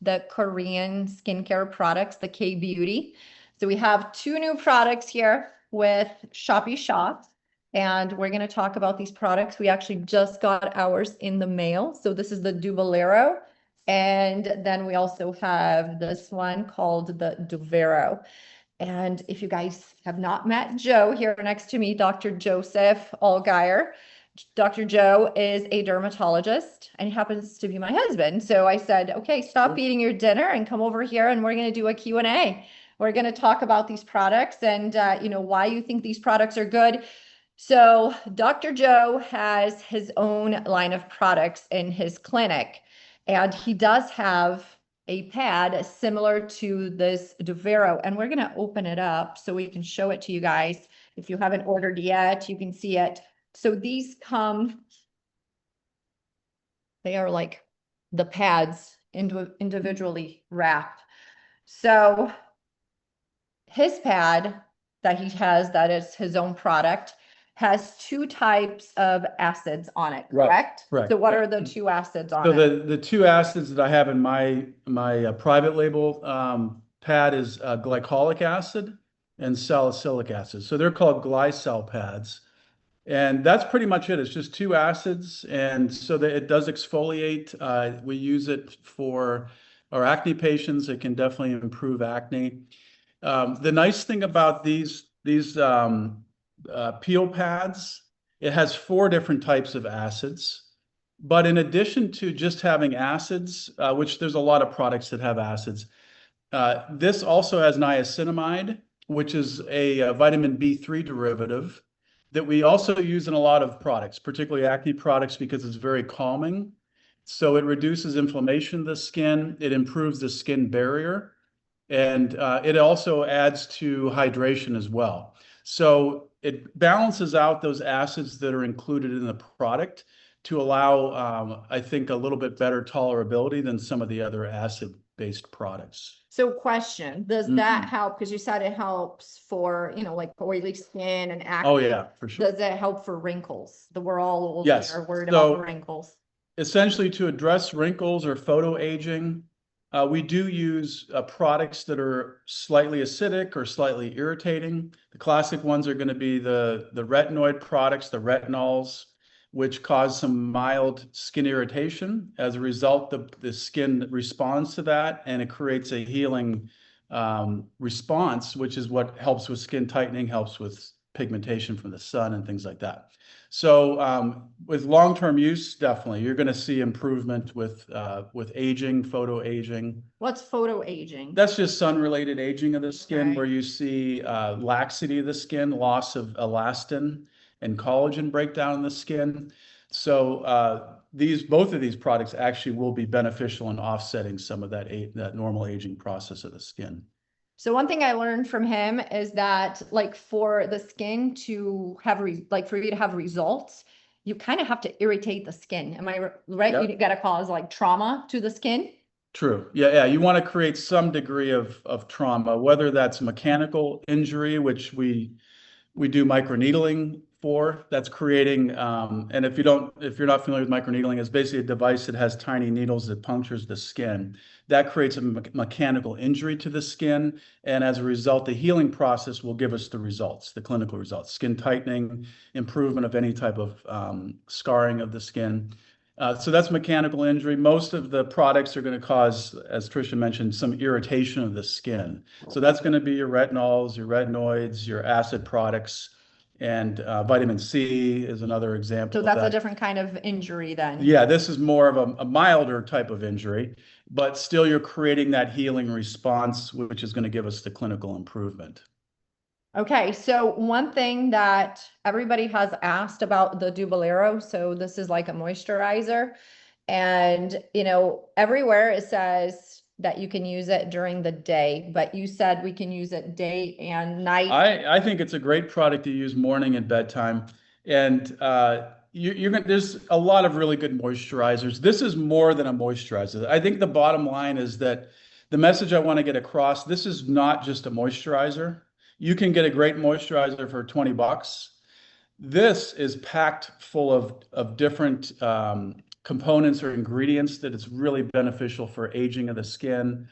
the Korean skincare products, the K-Beauty. So we have two new products here with ShoppyShop, and we're going to talk about these products. We actually just got ours in the mail. So this is the Dubolero, and then we also have this one called the Duvero. And if you guys have not met Joe here next to me, Dr. Joseph Allgaier. Dr. Joe is a dermatologist and he happens to be my husband. So I said, okay, stop eating your dinner and come over here and we're going to do a Q&A. We're going to talk about these products and, why you think these products are good. So Dr. Joe has his own line of products in his clinic, and he does have a pad similar to this Duvero, and we're going to open it up so we can show it to you guys. If you haven't ordered yet, you can see it. So these they are like the pads individually wrapped. So his pad that he has, that is his own product, has two types of acids on it, correct? Correct. So what are the two acids on it? So the two acids that I have in my private label pad is glycolic acid and salicylic acid. So they're called glycel pads. And that's pretty much it. It's just two acids. And so that it does exfoliate. We use it for our acne patients. It can definitely improve acne. The nice thing about these peel pads, it has 4 different types of acids. But in addition to just having acids, which there's a lot of products that have acids, this also has niacinamide, which is a vitamin B3 derivative that we also use in a lot of products, particularly acne products, because it's very calming. So it reduces inflammation of the skin. It improves the skin barrier. And it also adds to hydration as well. So it balances out those acids that are included in the product to allow, I think, a little bit better tolerability than some of the other acid-based products. So question, does that help? Because you said it helps for, like oily skin and acne. Oh, yeah, for sure. Does it help for wrinkles? We're all old yes. are worried about the wrinkles. Essentially, to address wrinkles or photo aging, we do use products that are slightly acidic or slightly irritating. The classic ones are going to be the retinoid products, the retinols, which cause some mild skin irritation. As a result, the skin responds to that, and it creates a healing response, which is what helps with skin tightening, helps with pigmentation from the sun and things like that. So with long-term use, definitely, you're going to see improvement with aging, photo aging. What's photo aging? That's just sun-related aging of the skin, where you see laxity of the skin, loss of elastin and collagen breakdown in the skin. So both of these products actually will be beneficial in offsetting some of that normal aging process of the skin. So one thing I learned from him is that, like, for the skin to have for you to have results, you kind of have to irritate the skin. Am I right? Yep. You got to cause like trauma to the skin. True. Yeah. You want to create some degree of trauma, whether that's mechanical injury, which we do microneedling for. That's creating, and if you're not familiar with microneedling, it's basically a device that has tiny needles that punctures the skin. That creates a mechanical injury to the skin, and as a result, the healing process will give us the results, the clinical results: skin tightening, improvement of any type of scarring of the skin. So that's mechanical injury. Most of the products are going to cause, as Tricia mentioned, some irritation of the skin. So that's going to be your retinols, your retinoids, your acid products, and vitamin C is another example. So that's a different kind of injury then. Yeah, this is more of a milder type of injury, but still you're creating that healing response, which is going to give us the clinical improvement. Okay, so one thing that everybody has asked about the Dubolero, so this is like a moisturizer, and everywhere it says that you can use it during the day, but you said we can use it day and night. I think it's a great product to use morning and bedtime, and there's a lot of really good moisturizers. This is more than a moisturizer. I think the bottom line is that the message I want to get across: this is not just a moisturizer. You can get a great moisturizer for $20. This is packed full of different components or ingredients that it's really beneficial for aging of the skin,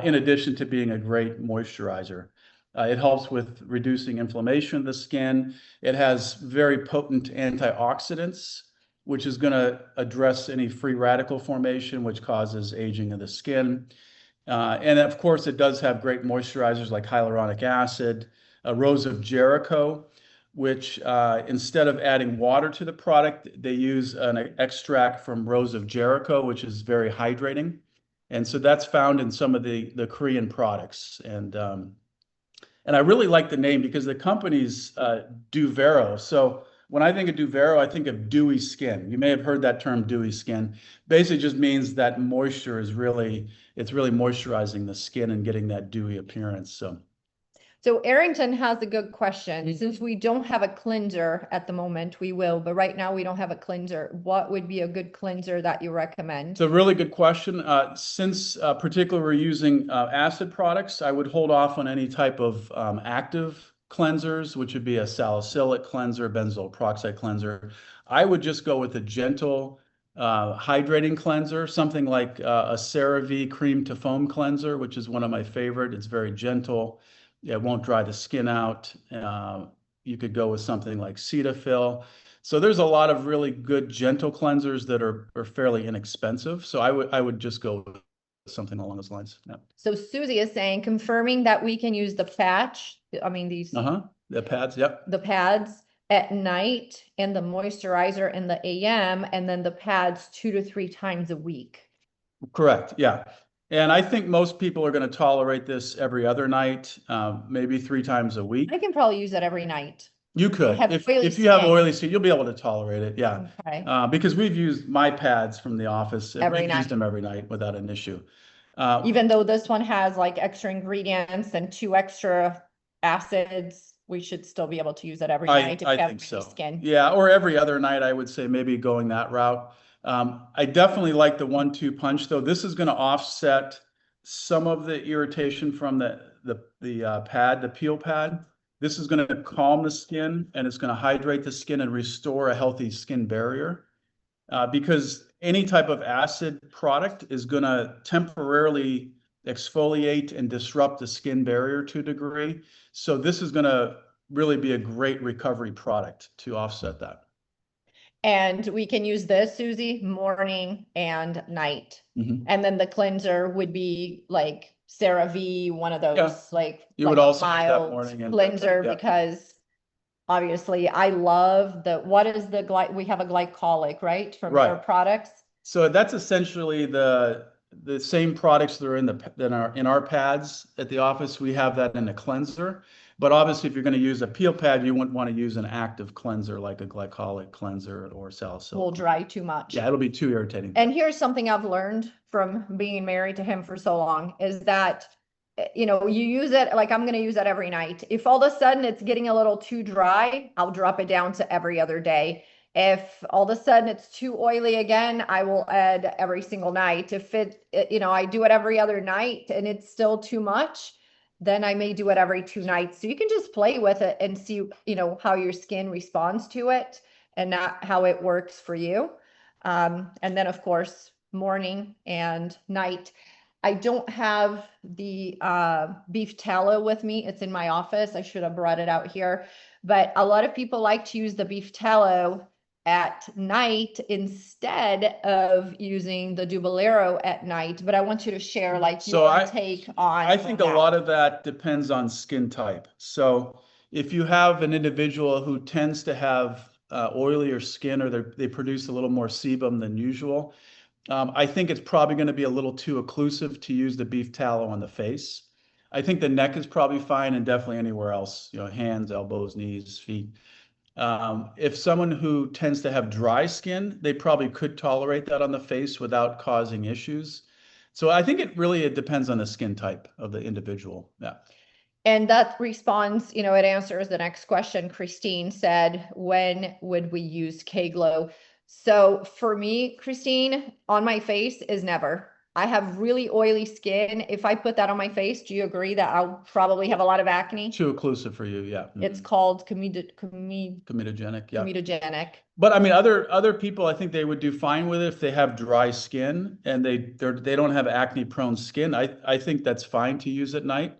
in addition to being a great moisturizer. It helps with reducing inflammation of the skin. It has very potent antioxidants, which is going to address any free radical formation, which causes aging of the skin. And of course, it does have great moisturizers like hyaluronic acid, Rose of Jericho, which instead of adding water to the product, they use an extract from Rose of Jericho, which is very hydrating. And so that's found in some of the Korean products. And I really like the name because the company's Duvero. So when I think of Duvero, I think of dewy skin. You may have heard that term, dewy skin. Basically just means that moisture is it's really moisturizing the skin and getting that dewy appearance. So Arrington has a good question. Since we don't have a cleanser at the moment, we will, but right now we don't have a cleanser. What would be a good cleanser that you recommend? It's a really good question. Since particularly we're using acid products, I would hold off on any type of active cleansers, which would be a salicylic cleanser, benzoyl peroxide cleanser. I would just go with a gentle hydrating cleanser, something like a CeraVe cream to foam cleanser, which is one of my favorite. It's very gentle. It won't dry the skin out. You could go with something like Cetaphil. So there's a lot of really good gentle cleansers that are fairly inexpensive. So I would just go with something along those lines. Yeah. So Susie is saying, confirming that we can use the patch. I mean, the pads. Yep. The pads at night and the moisturizer in the AM, and then the pads 2 to 3 times a week. Correct. Yeah. And I think most people are going to tolerate this every other night, maybe 3 times a week. I can probably use it every night. You could. If you have oily skin, you'll be able to tolerate it. Yeah. Okay. Because we've used my pads from the office. Every we've night. used them every night without an issue. Even though this one has like extra ingredients and 2 extra acids, we should still be able to use it every night if I you have think so. skin. Yeah, or every other night, I would say maybe going that route. I definitely like the 1-2 punch, though. This is going to offset some of the irritation from the pad, the peel pad. This is going to calm the skin, and it's going to hydrate the skin and restore a healthy skin barrier. Because any type of acid product is going to temporarily exfoliate and disrupt the skin barrier to a degree. So this is going to really be a great recovery product to offset that. And we can use this, Susie, morning and night. Mm-hmm. And then the cleanser would be like CeraVe, one of those you would also use that morning and cleanser, because obviously I love what is we have a glycolic, right? From our products. So that's essentially the same products that are in our pads at the office. We have that in a cleanser. But obviously, if you're going to use a peel pad, you wouldn't want to use an active cleanser like a glycolic cleanser or salicylic. Will dry too much. Yeah, it'll be too irritating. And here's something I've learned from being married to him for so long is that, you use it, like I'm going to use it every night. If all of a sudden it's getting a little too dry, I'll drop it down to every other day. If all of a sudden it's too oily again, I will add every single night. If I do it every other night and it's still too much, then I may do it every 2 nights. So you can just play with it and see, how your skin responds to it and not how it works for you. And then of course, morning and night. I don't have the beef tallow with me. It's in my office. I should have brought it out here. But a lot of people like to use the beef tallow at night instead of using the Dubelero at night. But I want you to share your take on I think that. A lot of that depends on skin type. So if you have an individual who tends to have oilier skin, or they produce a little more sebum than usual, I think it's probably going to be a little too occlusive to use the beef tallow on the face. I think the neck is probably fine, and definitely anywhere else, hands, elbows, knees, feet. If someone who tends to have dry skin, they probably could tolerate that on the face without causing issues. So I think it depends on the skin type of the individual. Yeah. And that responds, it answers the next question. Christine said, when would we use K-Glow? So for me, Christine, on my face is never. I have really oily skin. If I put that on my face, do you agree that I'll probably have a lot of acne? Too occlusive for you, yeah. It's called Comedogenic, yeah. comedogenic. But I mean, other people, I think they would do fine with it if they have dry skin and they don't have acne prone skin. I think that's fine to use at night.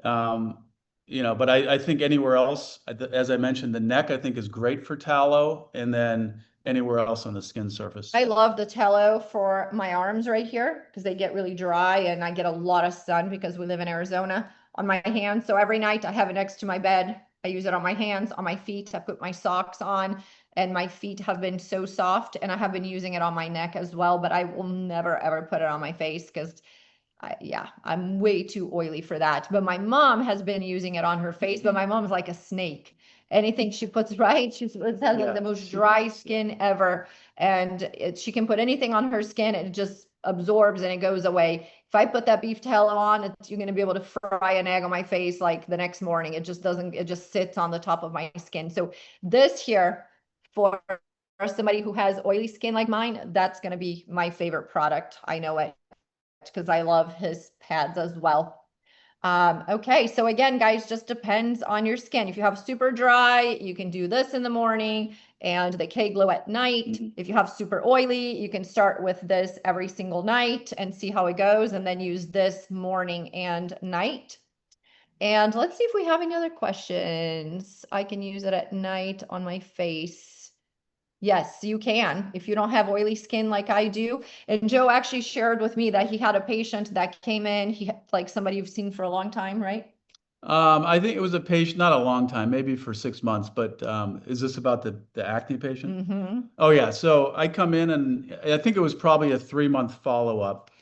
But I think anywhere else, as I mentioned, the neck I think is great for tallow, and then anywhere else on the skin surface. I love the tallow for my arms right here because they get really dry and I get a lot of sun because we live in Arizona on my hands. So every night I have it next to my bed. I use it on my hands, on my feet. I put my socks on and my feet have been so soft, and I have been using it on my neck as well, but I will never ever put it on my face because I'm way too oily for that. But my mom has been using it on her face, but my mom's like a snake. Anything she puts, right? She has like the most dry skin ever. And she can put anything on her skin and it just absorbs and it goes away. If I put that beef tallow on, you're going to be able to fry an egg on my face like the next morning. It just doesn't, it just sits on the top of my skin. So this here for somebody who has oily skin like mine, that's going to be my favorite product. I know it because I love his pads as well. Okay, so again, guys, just depends on your skin. If you have super dry, you can do this in the morning and the K-Glow at night. If you have super oily, you can start with this every single night and see how it goes, and then use this morning and night. And let's see if we have any other questions. I can use it at night on my face. Yes, you can, if you don't have oily skin like I do. And Joe actually shared with me that he had a patient that came in, like somebody you've seen for a long time, right? I think it was a patient, not a long time, maybe for 6 months, but is this about the acne patient? Oh yeah. So I come in and I think it was probably a 3-month follow-up,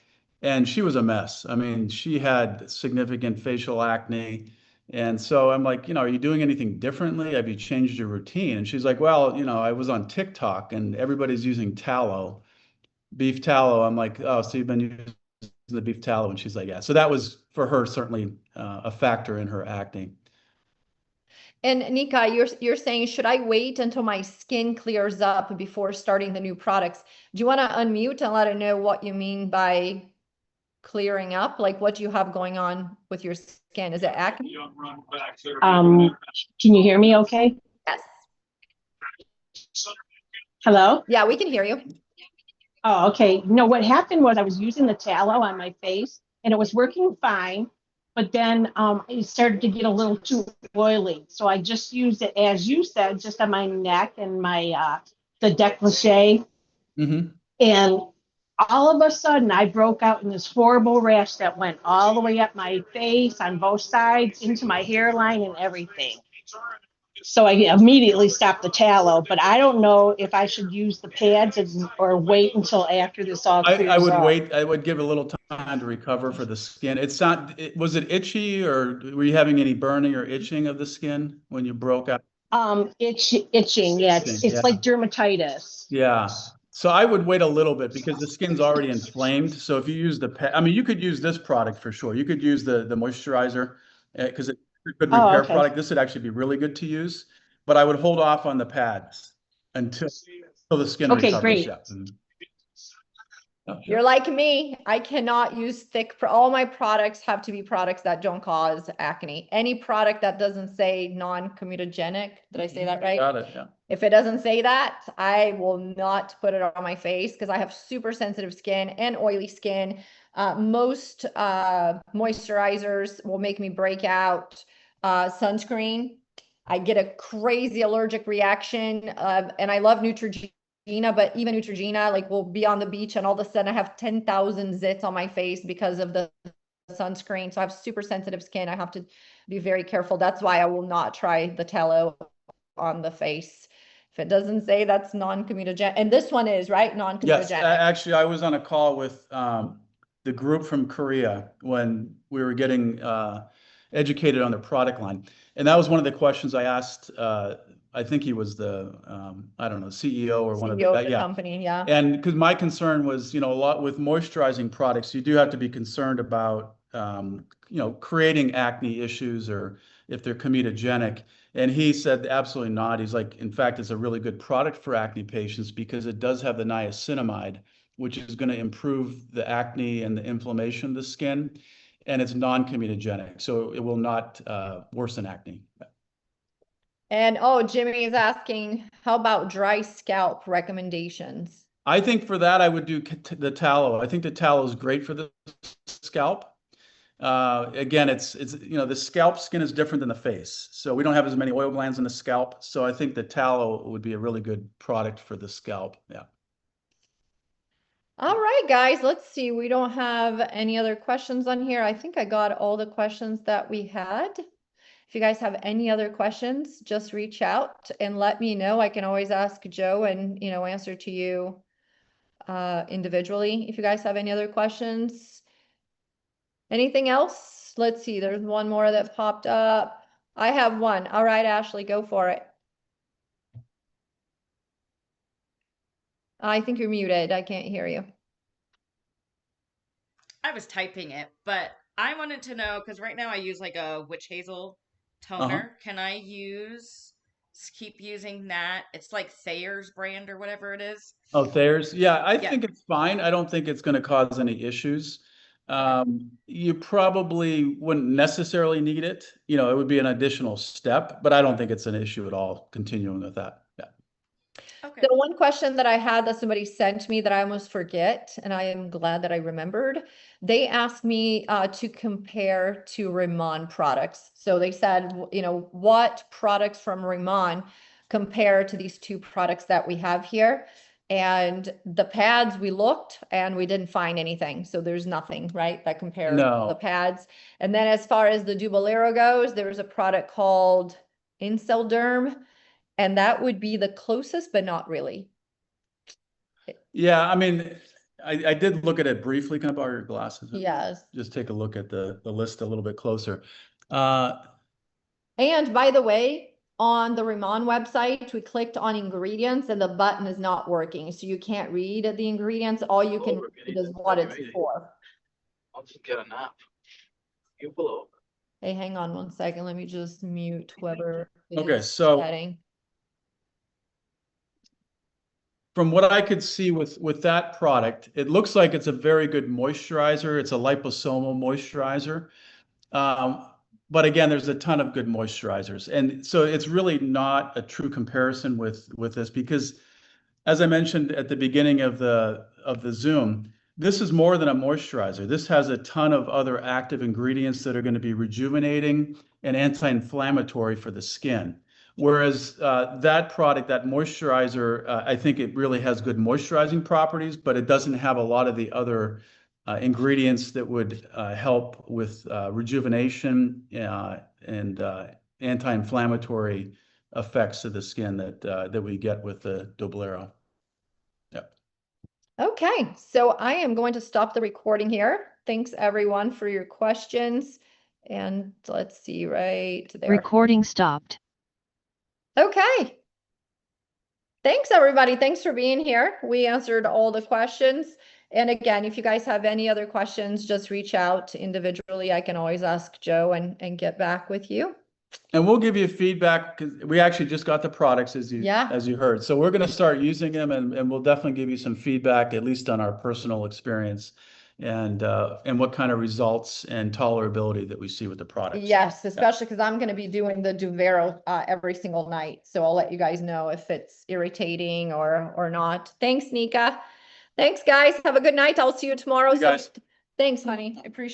and she was a mess. I mean, she had significant facial acne. And so I'm like, are you doing anything differently? Have you changed your routine? And she's like, well, I was on TikTok and everybody's using tallow, beef tallow. I'm like, oh, so you've been using the beef tallow? And she's like, yeah. So that was for her certainly a factor in her acne. And Nika, you're saying, should I wait until my skin clears up before starting the new products? Do you want to unmute and let her know what you mean by clearing up? Like what you have going on with your skin? Is it acne? Can you hear me okay? Yes. Hello? Yeah, we can hear you. Oh, okay. No, what happened was I was using the tallow on my face and it was working fine, but then it started to get a little too oily. So I just used it, as you said, just on my neck and my the décolleté. And all of a sudden I broke out in this horrible rash that went all the way up my face on both sides into my hairline and everything. So I immediately stopped the tallow, but I don't know if I should use the pads or wait until after this all clears I would up. wait. I would give it a little time to recover for the skin. It's not, was it itchy, or were you having any burning or itching of the skin when you broke out? Itching. Yeah, it's like dermatitis. Yeah. So I would wait a little bit because the skin's already inflamed. So if you use I mean, you could use this product for sure. You could use the moisturizer because it's a good repair product. This would actually be really good to use, but I would hold off on the pads until the skin recovers. Great. Yeah. You're like me. I cannot use all my products have to be products that don't cause acne. Any product that doesn't say non-comedogenic, did I say that right? Got it, yeah. If it doesn't say that, I will not put it on my face because I have super sensitive skin and oily skin. Most moisturizers will make me break out. Sunscreen, I get a crazy allergic reaction, and I love Neutrogena, but even Neutrogena, like, will be on the beach and all of a sudden I have 10,000 zits on my face because of the sunscreen. So I have super sensitive skin. I have to be very careful. That's why I will not try the tallow on the face. If it doesn't say that's non-comedogenic, and this one is, right? Non-comedogenic. Yes, actually, I was on a call with the group from Korea when we were getting educated on their product line. And that was one of the questions I asked. I think he was the, I don't know, CEO or one of the company. Yeah. And because my concern was, a lot with moisturizing products, you do have to be concerned about, creating acne issues or if they're comedogenic. And he said, absolutely not. He's like, in fact, it's a really good product for acne patients because it does have the niacinamide, which is going to improve the acne and the inflammation of the skin, and it's non-comedogenic, so it will not worsen acne. And oh, Jimmy is asking, how about dry scalp recommendations? I think for that, I would do the tallow. I think the tallow is great for the scalp. Again, it's the scalp skin is different than the face, so we don't have as many oil glands in the scalp. So I think the tallow would be a really good product for the scalp. Yeah. All right, guys, let's see. We don't have any other questions on here. I think I got all the questions that we had. If you guys have any other questions, just reach out and let me know. I can always ask Joe and, answer to you individually. If you guys have any other questions. Anything else? Let's see. There's one more that popped up. I have one. All right, Ashley, go for it. I think you're muted. I can't hear you. I was typing it, but I wanted to know, because right now I use like a witch hazel toner. Can I keep using that? It's like Thayer's brand or whatever it is. Oh, Thayer's. Yeah, I think it's fine. I don't think it's going to cause any issues. You probably wouldn't necessarily need it. It would be an additional step, but I don't think it's an issue at all continuing with that. Yeah. Okay. The one question that I had that somebody sent me that I almost forget, and I am glad that I remembered, they asked me to compare to Ramon products. So they said, what products from Ramon compare to these two products that we have here? And the pads, we looked and we didn't find anything. So there's nothing, right, that compares the pads. And then as far as the Dubolero goes, there's a product called Incelderm. And that would be the closest, but not really. Yeah, I mean, I did look at it briefly. Can I borrow your glasses? Yes. Just take a look at the list a little bit closer. And by the way, on the Ramon website, we clicked on ingredients and the button is not working. So you can't read the ingredients. All you can read is what it's for. I'll just get a nap. You below. Hey, hang on one second. Let me just mute whoever Okay, is so chatting. From what I could see with that product, it looks like it's a very good moisturizer. It's a liposomal moisturizer. But again, there's a ton of good moisturizers. And so it's really not a true comparison with this because, as I mentioned at the beginning of the Zoom, this is more than a moisturizer. This has a ton of other active ingredients that are going to be rejuvenating and anti-inflammatory for the skin. Whereas that product, that moisturizer, I think it really has good moisturizing properties, but it doesn't have a lot of the other ingredients that would help with rejuvenation and anti-inflammatory effects of the skin that we get with the Dubolero. Yep. Okay, so I am going to stop the recording here. Thanks everyone for your questions. And let's see right there. Recording stopped. Okay. Thanks everybody. Thanks for being here. We answered all the questions. And again, if you guys have any other questions, just reach out individually. I can always ask Joe and get back with you. And we'll give you feedback because we actually just got the products as you heard. So we're going to start using them and we'll definitely give you some feedback, at least on our personal experience and what kind of results and tolerability that we see with the products. Yes, especially because I'm going to be doing the Dubolero every single night. So I'll let you guys know if it's irritating or not. Thanks, Nika. Thanks, guys. Have a good night. I'll see you tomorrow. Hey, guys. Thanks, honey. I appreciate it.